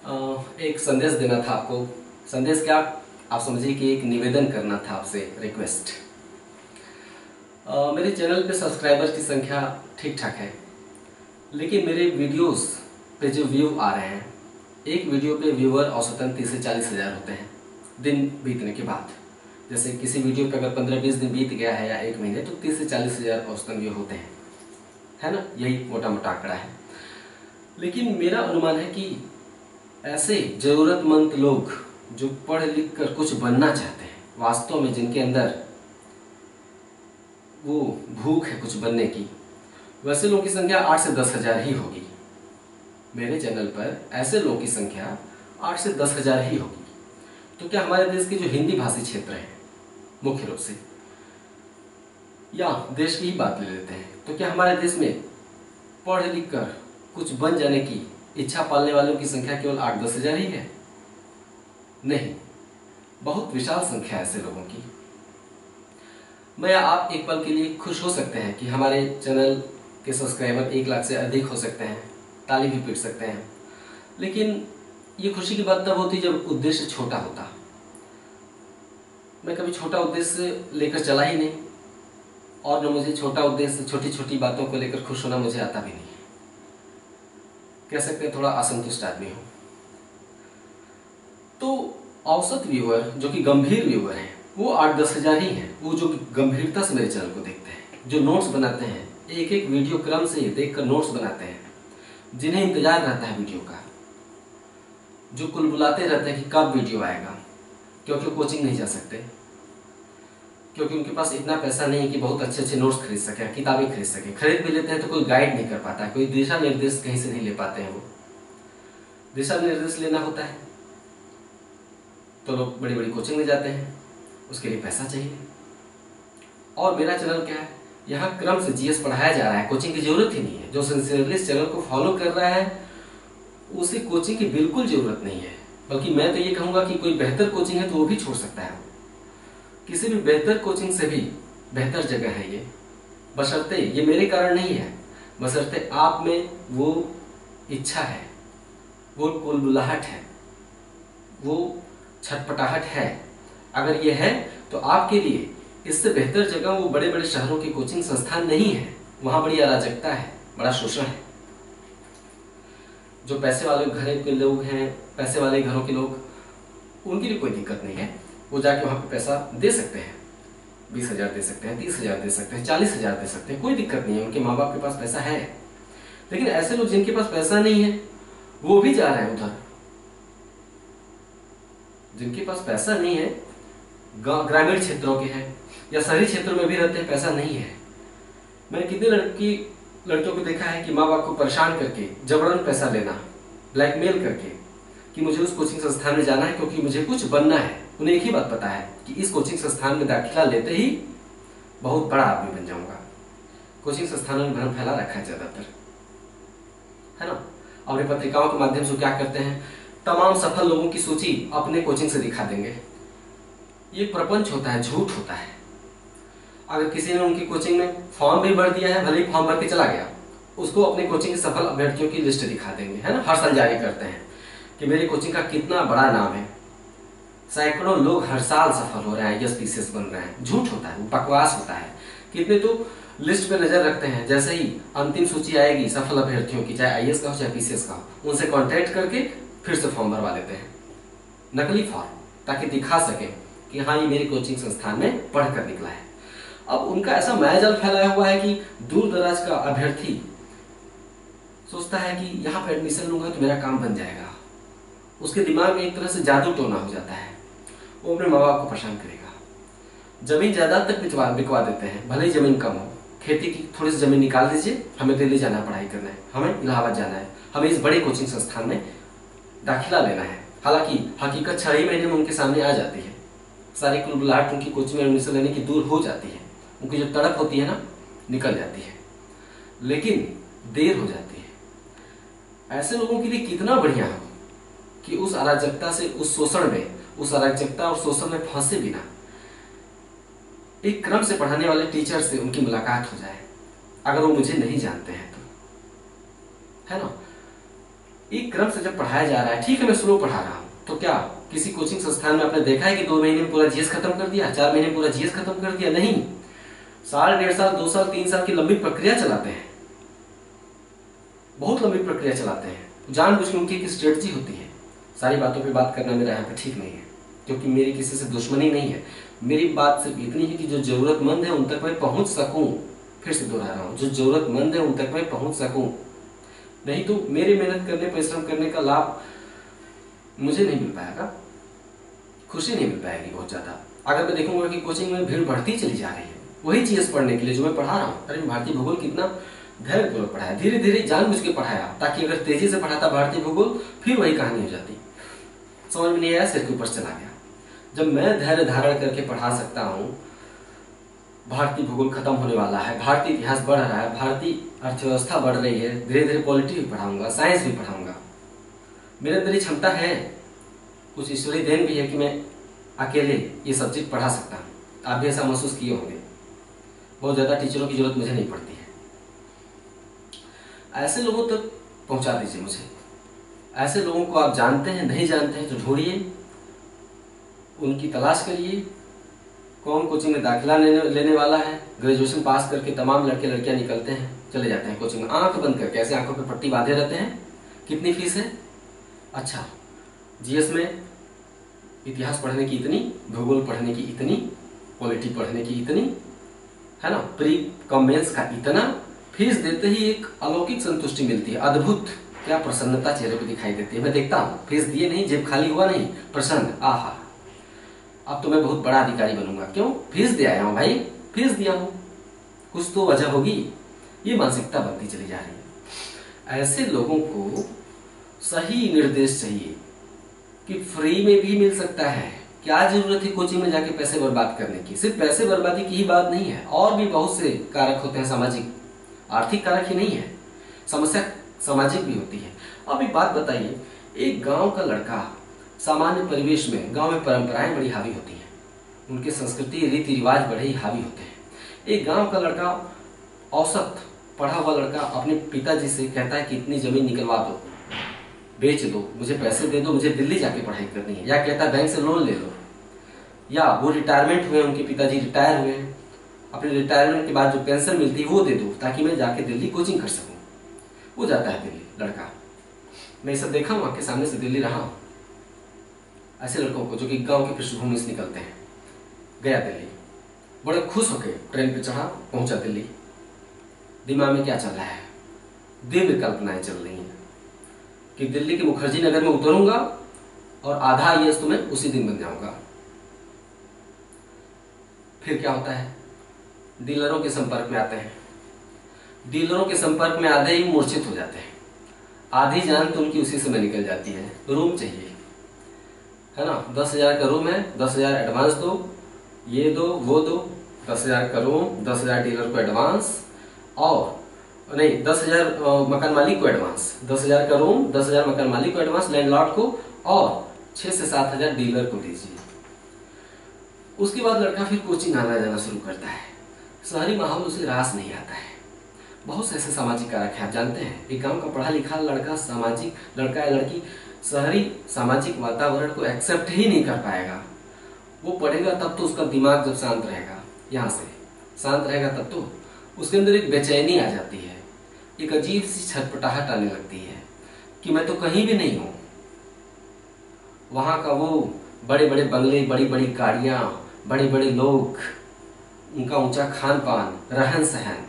एक संदेश देना था आपको। संदेश क्या, आप समझिए कि एक निवेदन करना था आपसे, रिक्वेस्ट। मेरे चैनल पे सब्सक्राइबर की संख्या ठीक ठाक है, लेकिन मेरे वीडियोस पे जो व्यू आ रहे हैं, एक वीडियो पे व्यूअर औसतन 30 से 40 हज़ार होते हैं दिन बीतने के बाद। जैसे किसी वीडियो पे अगर 15-20 दिन बीत गया है या 1 महीने, तो 30 से 40 हज़ार औसतन व्यू होते हैं, है ना। यही मोटा मोटा आंकड़ा है। लेकिन मेरा अनुमान है कि ऐसे ज़रूरतमंद लोग जो पढ़ लिख कर कुछ बनना चाहते हैं, वास्तव में जिनके अंदर वो भूख है कुछ बनने की, वैसे लोगों की संख्या 8 से 10 हज़ार ही होगी। मेरे चैनल पर ऐसे लोगों की संख्या 8 से 10 हज़ार ही होगी। तो क्या हमारे देश के जो हिंदी भाषी क्षेत्र हैं मुख्य रूप से, या देश की ही बात ले लेते हैं, तो क्या हमारे देश में पढ़ लिख कर कुछ बन जाने की इच्छा पालने वालों की संख्या केवल 8-10 हज़ार ही है? नहीं, बहुत विशाल संख्या है ऐसे लोगों की। मैं या आप एक पल के लिए खुश हो सकते हैं कि हमारे चैनल के सब्सक्राइबर 1 लाख से अधिक हो सकते हैं, ताली भी पीट सकते हैं, लेकिन ये खुशी की बात तब होती जब उद्देश्य छोटा होता। मैं कभी छोटा उद्देश्य लेकर चला ही नहीं, और न मुझे छोटा उद्देश्य, छोटी छोटी बातों को लेकर खुश होना मुझे आता भी नहीं। कह सकते हैं थोड़ा असंतुष्ट आदमी हूं। तो औसत व्यूअर जो कि गंभीर व्यूअर हैं वो 8-10 हज़ार ही हैं। वो जो गंभीरता से मेरे चैनल को देखते हैं, जो नोट्स बनाते हैं, एक एक वीडियो क्रम से देखकर नोट्स बनाते हैं, जिन्हें इंतजार रहता है वीडियो का, जो कुल बुलाते रहते हैं कि कब वीडियो आएगा, क्योंकि कोचिंग नहीं जा सकते, क्योंकि उनके पास इतना पैसा नहीं है कि बहुत अच्छे अच्छे नोट्स खरीद सके, किताबें खरीद सके। खरीद भी लेते हैं तो कोई गाइड नहीं कर पाता है, कोई दिशा निर्देश कहीं से नहीं ले पाते हैं। वो दिशा निर्देश लेना होता है तो लोग बड़ी बड़ी कोचिंग में जाते हैं, उसके लिए पैसा चाहिए। और मेरा चैनल क्या है, यहाँ क्रम से जीएस पढ़ाया जा रहा है, कोचिंग की जरूरत ही नहीं है। जो सिंसियरली इस चैनल को फॉलो कर रहा है उसे कोचिंग की बिल्कुल जरूरत नहीं है। बल्कि मैं तो ये कहूँगा कि कोई बेहतर कोचिंग है तो वो भी छोड़ सकता है। किसी भी बेहतर कोचिंग से भी बेहतर जगह है ये, बशर्ते, ये मेरे कारण नहीं है, बशर्ते आप में वो इच्छा है, वो कुलबुलाहट है, वो छटपटाहट है। अगर ये है तो आपके लिए इससे बेहतर जगह वो बड़े बड़े शहरों की कोचिंग संस्थान नहीं है। वहां बड़ी अराजकता है, बड़ा शोषण है। जो पैसे वाले घर के लोग हैं, पैसे वाले घरों के लोग, उनके लिए कोई दिक्कत नहीं है, वो जाके वहां पे पैसा दे सकते हैं। 20 हज़ार दे सकते हैं, 30 हज़ार दे सकते हैं, 40 हज़ार दे सकते हैं, कोई दिक्कत नहीं है, उनके माँ बाप के पास पैसा है। लेकिन ऐसे लोग जिनके पास पैसा नहीं है वो भी जा रहे हैं उधर। जिनके पास पैसा नहीं है, ग्रामीण क्षेत्रों के हैं या शहरी क्षेत्रों में भी रहते हैं, पैसा नहीं है। मैंने कितने लड़कियों को देखा है कि माँ बाप को परेशान करके जबरन पैसा लेना, ब्लैकमेल करके कि मुझे उस कोचिंग संस्थान में जाना है क्योंकि मुझे कुछ बनना है। उन्हें एक ही बात पता है कि इस कोचिंग संस्थान में दाखिला लेते ही बहुत बड़ा आदमी बन जाऊंगा। कोचिंग संस्थानों में भ्रम फैला रखा है ज्यादातर, है ना। अपने पत्रिकाओं के माध्यम से क्या करते हैं, तमाम सफल लोगों की सूची अपने कोचिंग से दिखा देंगे। ये प्रपंच होता है, झूठ होता है। अगर किसी ने उनकी कोचिंग में फॉर्म भी भर दिया है, भले ही फॉर्म भर के चला गया, उसको अपने कोचिंग के सफल अभ्यर्थियों की लिस्ट दिखा देंगे, है ना। हर साल जारी करते हैं कि मेरी कोचिंग का कितना बड़ा नाम है, सैकड़ों लोग हर साल सफल हो रहे हैं, यस बन रहे हैं। झूठ होता है, बकवास होता है। कितने तो लिस्ट पे नजर रखते हैं, जैसे ही अंतिम सूची आएगी सफल अभ्यर्थियों की, चाहे आईएएस का हो चाहे पीसीएस का हो, उनसे कांटेक्ट करके फिर से फॉर्म भरवा लेते हैं, नकली फॉर्म, ताकि दिखा सके कि हाँ ये मेरी कोचिंग संस्थान में पढ़कर निकला है। अब उनका ऐसा मायाजाल फैलाया हुआ है कि दूर दराज का अभ्यर्थी सोचता है कि यहाँ पे एडमिशन लूंगा तो मेरा काम बन जाएगा। उसके दिमाग में एक तरह से जादू टोना हो जाता है, वो अपने माँ बाप को परेशान करेगा। जमीन जायदाद तक बिकवा देते हैं, भले ही जमीन कम हो। खेती की थोड़ी सी जमीन निकाल दीजिए, हमें दिल्ली जाना है पढ़ाई करना है, हमें इलाहाबाद जाना है, हमें इस बड़े कोचिंग संस्थान में दाखिला लेना है। हालांकि हकीकत 6 ही महीने में उनके सामने आ जाती है। सारी कुलबुलाहट उनकी कोचिंग में एडमिशन लेने की दूर हो जाती है, उनकी जो तड़प होती है ना, निकल जाती है, लेकिन देर हो जाती है। ऐसे लोगों के लिए कितना बढ़िया हो कि उस अराजकता से, उस शोषण में, उस अराजकता और शोषण में फंसे बिना एक क्रम से पढ़ाने वाले टीचर से उनकी मुलाकात हो जाए, अगर वो मुझे नहीं जानते हैं तो, है ना। एक क्रम से जब पढ़ाया जा रहा है, ठीक है मैं स्लो पढ़ा रहा हूँ, तो क्या किसी कोचिंग संस्थान में आपने देखा है कि 2 महीने में पूरा जीएस खत्म कर दिया, 4 महीने में पूरा जीएस खत्म कर दिया? नहीं, साल, 1.5 साल, 2 साल, 3 साल की लंबी प्रक्रिया चलाते हैं, बहुत लंबी प्रक्रिया चलाते हैं। जानबूझ के उनकी एक स्ट्रेटजी होती है। सारी बातों पे बात करना मेरा यहाँ पे ठीक नहीं है, क्योंकि मेरी किसी से दुश्मनी नहीं है। मेरी बात सिर्फ इतनी है कि जो जरूरतमंद है उन तक मैं पहुंच सकूं। फिर से दोहरा रहा हूं, जो जरूरतमंद है उन तक मैं पहुंच सकूं। नहीं तो मेरे मेहनत करने, परिश्रम करने का लाभ मुझे नहीं मिल पाएगा, खुशी नहीं मिल पाएगी बहुत ज्यादा। अगर मैं देखूंगा कि कोचिंग में भीड़ बढ़ती चली जा रही है वही चीज पढ़ने के लिए जो मैं पढ़ा रहा हूँ। अरे भारतीय भूगोल कितना धैर्यपूर्वक पढ़ाया, धीरे धीरे जानबूझ के पढ़ाया, ताकि अगर तेजी से पढ़ाता भारतीय भूगोल फिर वही कहानी हो जाती। समझ में नहीं आया, सिर के ऊपर चला गया। जब मैं धैर्य धारण करके पढ़ा सकता हूँ, भारतीय भूगोल खत्म होने वाला है, भारतीय इतिहास बढ़ रहा है, भारतीय अर्थव्यवस्था बढ़ रही है, धीरे धीरे पॉलिटी भी पढ़ाऊंगा, साइंस भी पढ़ाऊंगा, मेरे अंदर ये क्षमता है, कुछ ईश्वरीय देन भी है कि मैं अकेले ये सब्जेक्ट पढ़ा सकता हूँ। आप भी ऐसा महसूस किए होंगे, बहुत ज्यादा टीचरों की जरूरत मुझे नहीं पड़ती है। ऐसे लोगों तक पहुंचा दीजिए मुझे। ऐसे लोगों को आप जानते हैं, नहीं जानते हैं तो ढूंढिए, उनकी तलाश करिए। कौन कोचिंग में दाखिला लेने वाला है? ग्रेजुएशन पास करके तमाम लड़के लड़कियां निकलते हैं, चले जाते हैं कोचिंग में, आंख बंद करके, ऐसे आंखों पे पट्टी बांधे रहते हैं। कितनी फीस है? अच्छा, जीएस में इतिहास पढ़ने की इतनी, भूगोल पढ़ने की इतनी, पॉलिटी पढ़ने की इतनी, है ना, प्री कम मेंस का इतना। फीस देते ही एक अलौकिक संतुष्टि मिलती है, अद्भुत, क्या प्रसन्नता चेहरे पे दिखाई देती है। मैं देखता हूँ, फीस दिए नहीं, जेब खाली हुआ नहीं, प्रसन्न, आहा अब तो मैं बहुत बड़ा अधिकारी बनूंगा। क्यों? फीस दे आया हूं भाई, फीस दिया हूं, कुछ तो वजह होगी। ये मानसिकता बनती चली जा रही है। ऐसे लोगों को सही निर्देश चाहिए कि फ्री में भी मिल सकता है। क्या जरूरत है कोचिंग में जाके पैसे बर्बाद करने की? सिर्फ पैसे बर्बादी की ही बात नहीं है, और भी बहुत से कारक होते हैं सामाजिक, आर्थिक कारक ही नहीं है, समस्या सामाजिक भी होती है। अब एक बात बताइए, एक गांव का लड़का सामान्य परिवेश में, गांव में परंपराएं बड़ी हावी होती हैं, उनके संस्कृति रीति रिवाज बड़े ही हावी होते हैं। एक गांव का लड़का, औसत पढ़ा हुआ लड़का, अपने पिताजी से कहता है कि इतनी जमीन निकलवा दो, बेच दो, मुझे पैसे दे दो, मुझे दिल्ली जाके पढ़ाई करनी है, या कहता है बैंक से लोन ले लो, या वो रिटायरमेंट हुए, उनके पिताजी रिटायर हुए, अपने रिटायरमेंट के बाद जो पेंशन मिलती है वो दे दो, ताकि मैं जाके दिल्ली कोचिंग कर सकूं। वो जाता है दिल्ली लड़का, मैं सब देखा हूं, आपके सामने से दिल्ली रहा हूं। ऐसे लड़कों को जो कि गांव की पृष्ठभूमि से निकलते हैं, गया दिल्ली, बड़े खुश होकर ट्रेन पे चढ़ा, पहुंचा दिल्ली। दिमाग में क्या चल रहा है? दिव्य कल्पनाएं चल रही हैं कि दिल्ली के मुखर्जी नगर में उतरूंगा और आधा आईएएस तो मैं उसी दिन बन जाऊंगा। फिर क्या होता है? डीलरों के संपर्क में आते हैं, डीलरों के संपर्क में आधे ही मूर्छित हो जाते हैं, आधी जान तो उनकी उसी समय निकल जाती है। रूम चाहिए, है ना, 10,000 का रूम है, 10,000 एडवांस दो, ये दो वो दो, 10,000 का रूम, 10,000 डीलर को एडवांस, और नहीं 10,000 मकान मालिक को एडवांस, 10,000 का रूम, 10,000 मकान मालिक को एडवांस, लैंडलॉर्ड को, और 6 से 7,000 डीलर को दीजिए। उसके बाद लड़का फिर कोचिंग आना जाना शुरू करता है। शहरी माहौल उसे रास नहीं आता है। बहुत से ऐसे सामाजिक कारक हैं, आप जानते हैं, एक गांव का पढ़ा लिखा लड़का, सामाजिक लड़का या लड़की शहरी सामाजिक वातावरण को एक्सेप्ट ही नहीं कर पाएगा। वो पढ़ेगा तब तो उसका दिमाग जब शांत रहेगा, यहाँ से शांत रहेगा तब तो उसके अंदर एक बेचैनी आ जाती है, एक अजीब सी छटपटाहट आने लगती है कि मैं तो कहीं भी नहीं हूं। वहां का वो बड़े बड़े बंगले, बड़ी बड़ी गाड़ियां, बड़े बड़े लोग, उनका ऊंचा खान पान, रहन सहन,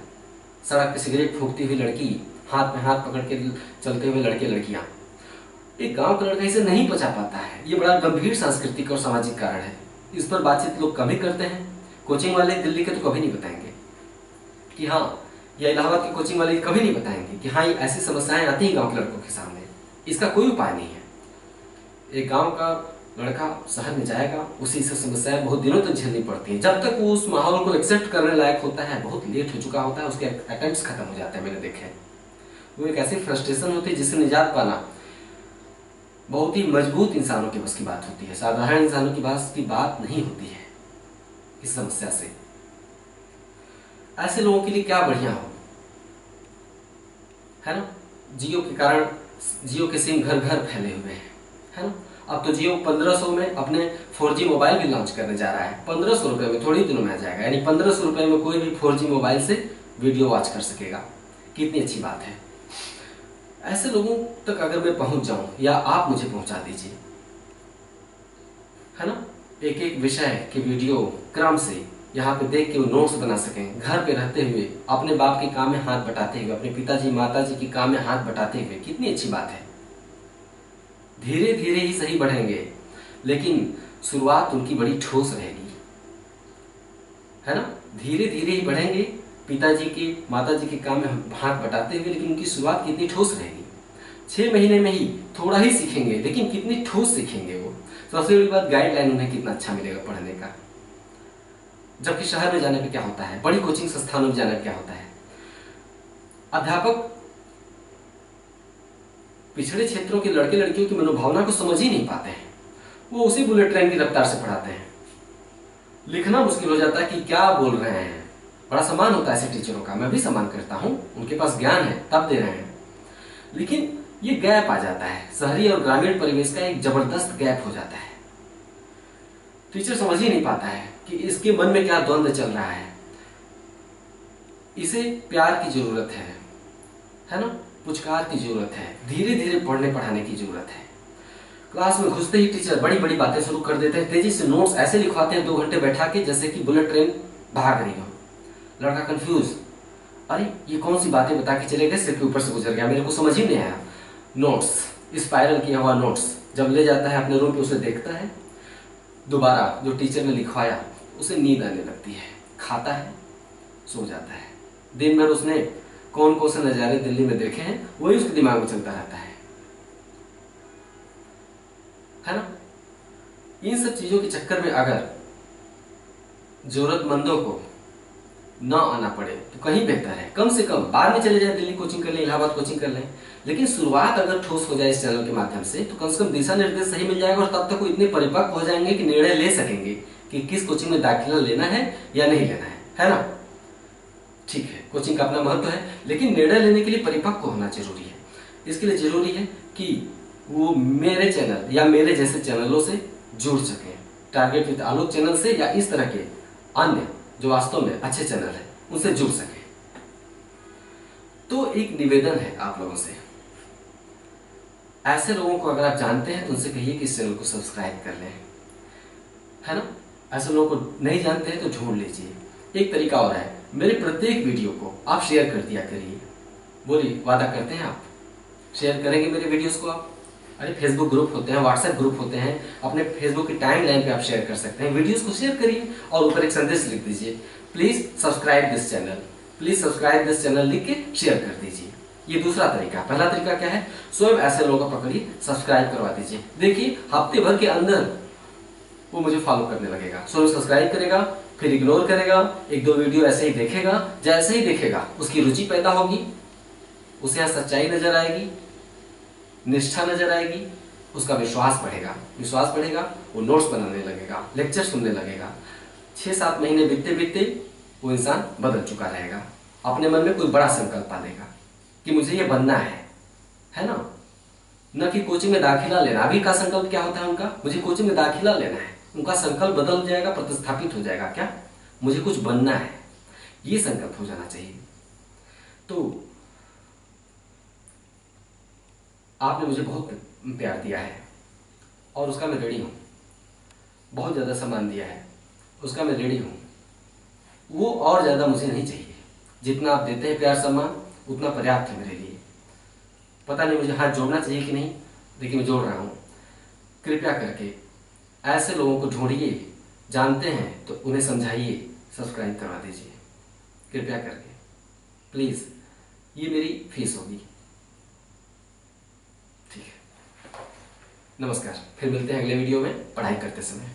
सड़क पे सिगरेट फूकती हुई लड़की, हाथ में हाथ पकड़ के चलते हुए लड़के लड़कियां, एक गांव का लड़का इसे नहीं पचा पाता है। ये बड़ा गंभीर सांस्कृतिक और सामाजिक कारण है। इस पर बातचीत लोग कभी करते हैं। कोचिंग वाले दिल्ली के तो कभी नहीं बताएंगे कि हाँ, या इलाहाबाद के कोचिंग वाले कभी नहीं बताएंगे कि हाँ, ये ऐसी समस्याएं आती हैं गांव के लड़कों के सामने, इसका कोई उपाय नहीं है। एक गांव का लड़का शहर में जाएगा, उसी से समस्याएं बहुत दिनों तक झेलनी पड़ती है। जब तक वो उस माहौल को एक्सेप्ट करने लायक होता है, बहुत लेट हो चुका होता है, उसके अटेम्प्ट्स खत्म हो जाते हैं। मैंने देखे हैं, वो एक ऐसी फ्रस्ट्रेशन होती है जिससे निजात पाना बहुत ही मजबूत इंसानों के बस की बात होती है, साधारण इंसानों की बस की बात नहीं होती है इस समस्या से। ऐसे लोगों के लिए क्या बढ़िया हो, है ना। जियो के कारण जियो के सिम घर घर फैले हुए हैं, है ना। अब तो जियो 1500 में अपने 4G मोबाइल भी लॉन्च करने जा रहा है। 1500 रुपये में, थोड़ी दिनों में आ जाएगा। यानी 1500 रुपये में कोई भी 4G मोबाइल से वीडियो वॉच कर सकेगा। कितनी अच्छी बात है। ऐसे लोगों तक अगर मैं पहुंच जाऊं या आप मुझे पहुंचा दीजिए, है ना, एक एक विषय के वीडियो क्रम से यहाँ पे देख के वो नोट्स बना सकें, घर पे रहते हुए अपने बाप के काम में हाथ बटाते हुए, अपने पिताजी माताजी के काम में हाथ बटाते हुए, कितनी अच्छी बात है। धीरे धीरे ही सही बढ़ेंगे, लेकिन शुरुआत उनकी बड़ी ठोस रहेगी, है ना। धीरे धीरे ही बढ़ेंगे पिताजी के माताजी के काम में हाथ बटाते हुए, लेकिन उनकी शुरुआत कितनी ठोस रहेगी। 6 महीने में ही थोड़ा ही सीखेंगे, लेकिन कितनी ठोस सीखेंगे वो। सबसे बड़ी बात, गाइडलाइन उन्हें कितना अच्छा मिलेगा पढ़ने का। जबकि शहर में जाने पे क्या होता है, बड़ी कोचिंग संस्थानों में जाने पे क्या होता है, अध्यापक पिछड़े क्षेत्रों के लड़के लड़कियों की मनोभावना को समझ ही नहीं पाते हैं। वो उसी बुलेट ट्रेन की रफ्तार से पढ़ाते हैं। लिखना मुश्किल हो जाता है कि क्या बोल रहे हैं। बड़ा सम्मान होता है ऐसे टीचरों का, मैं भी सम्मान करता हूं, उनके पास ज्ञान है तब दे रहे हैं। लेकिन ये गैप आ जाता है, शहरी और ग्रामीण परिवेश का एक जबरदस्त गैप हो जाता है। टीचर समझ ही नहीं पाता है कि इसके मन में क्या द्वंद्व चल रहा है। इसे प्यार की जरूरत है ना, पुचकार की जरूरत है, धीरे धीरे पढ़ने पढ़ाने की जरूरत है। क्लास में घुसते ही टीचर बड़ी बड़ी बातें शुरू कर देते हैं, तेजी से नोट्स ऐसे लिखवाते हैं 2 घंटे बैठा के, जैसे कि बुलेट ट्रेन भाग रही हो। लड़का कंफ्यूज, अरे ये कौन सी बातें बता के चले गए, सिर के ऊपर से गुजर गया, मेरे को समझ ही नहीं आया। नोट्स, स्पाइरल किया हुआ नोट्स जब ले जाता है अपने रूम पे, उसे देखता है, दोबारा जो टीचर ने लिखवाया उसे नींद आने लगती है, खाता है, सो जाता है। दिन भर उसने कौन कौन से नजारे दिल्ली में देखे हैं, वही उसके दिमाग में चलता रहता है ना। इन सब चीजों के चक्कर में अगर जरूरतमंदों को ना आना पड़े तो कहीं बेहतर है। कम से कम बाद में चले जाए, दिल्ली कोचिंग कर लें, इलाहाबाद कोचिंग कर लें, लेकिन शुरुआत अगर ठोस हो जाए इस चैनल के माध्यम से, तो कम से कम दिशा निर्देश सही मिल जाएगा। और तब तक वो इतने परिपक्व हो जाएंगे कि निर्णय ले सकेंगे कि किस कोचिंग में दाखिला लेना है या नहीं लेना है ना। ठीक है, कोचिंग का अपना महत्व है, लेकिन निर्णय लेने के लिए परिपक्व होना जरूरी है। इसके लिए जरूरी है कि वो मेरे चैनल या मेरे जैसे चैनलों से जुड़ सके, टारगेट विद आलोक चैनल से या इस तरह के अन्य जो वास्तव में अच्छे चैनल है उनसे जुड़ सके। तो एक निवेदन है आप लोगों से, ऐसे लोगों को अगर आप जानते हैं तो उनसे कहिए कि इस चैनल को सब्सक्राइब कर लें, है ना। ऐसे लोगों को नहीं जानते हैं तो ढूंढ लीजिए। एक तरीका और है, मेरे प्रत्येक वीडियो को आप शेयर कर दिया करिए। बोलिए, वादा करते हैं आप शेयर करेंगे मेरे वीडियोस को आप? अरे फेसबुक ग्रुप होते हैं, व्हाट्सएप ग्रुप होते हैं, अपने फेसबुक की टाइम लाइन पे आप शेयर कर सकते हैं। वीडियोस को शेयर करिए और ऊपर एक संदेश लिख दीजिए, please subscribe this channel, please subscribe this channel लिख के शेयर कर दीजिए। ये दूसरा तरीका। पहला तरीका क्या है, स्वयं ऐसे लोगों को पकड़िए, सब्सक्राइब करवा दीजिए। देखिए हफ्ते भर के अंदर वो मुझे फॉलो करने लगेगा, स्वयं सब्सक्राइब करेगा, फिर इग्नोर करेगा, 1-2 वीडियो ऐसे ही देखेगा। जैसे ही देखेगा उसकी रुचि पैदा होगी, उसे यहाँ सच्चाई नजर आएगी, निष्ठा नजर आएगी, उसका विश्वास बढ़ेगा। विश्वास बढ़ेगा, वो नोट्स बनाने लगेगा, लेक्चर सुनने लगेगा। 6-7 महीने बीतते बीतते वो इंसान बदल चुका रहेगा। अपने मन में कोई बड़ा संकल्प पालेगा कि मुझे ये बनना है ना। न कि कोचिंग में दाखिला लेना। अभी का संकल्प क्या होता है उनका, मुझे कोचिंग में दाखिला लेना है। उनका संकल्प बदल जाएगा, प्रतिस्थापित हो जाएगा, क्या मुझे कुछ बनना है, ये संकल्प हो जाना चाहिए। तो आपने मुझे बहुत प्यार दिया है और उसका मैं रेडी हूं। बहुत ज्यादा सम्मान दिया है, उसका मैं रेडी हूं। वो और ज्यादा मुझे नहीं चाहिए। जितना आप देते हैं प्यार सम्मान उतना पर्याप्त है मेरे लिए। पता नहीं मुझे हाथ जोड़ना चाहिए कि नहीं, लेकिन मैं जोड़ रहा हूं। कृपया करके ऐसे लोगों को ढूंढिए, जानते हैं तो उन्हें समझाइए, सब्सक्राइब करवा दीजिए कृपया करके, प्लीज। ये मेरी फीस होगी। ठीक है, नमस्कार। फिर मिलते हैं अगले वीडियो में पढ़ाई करते समय।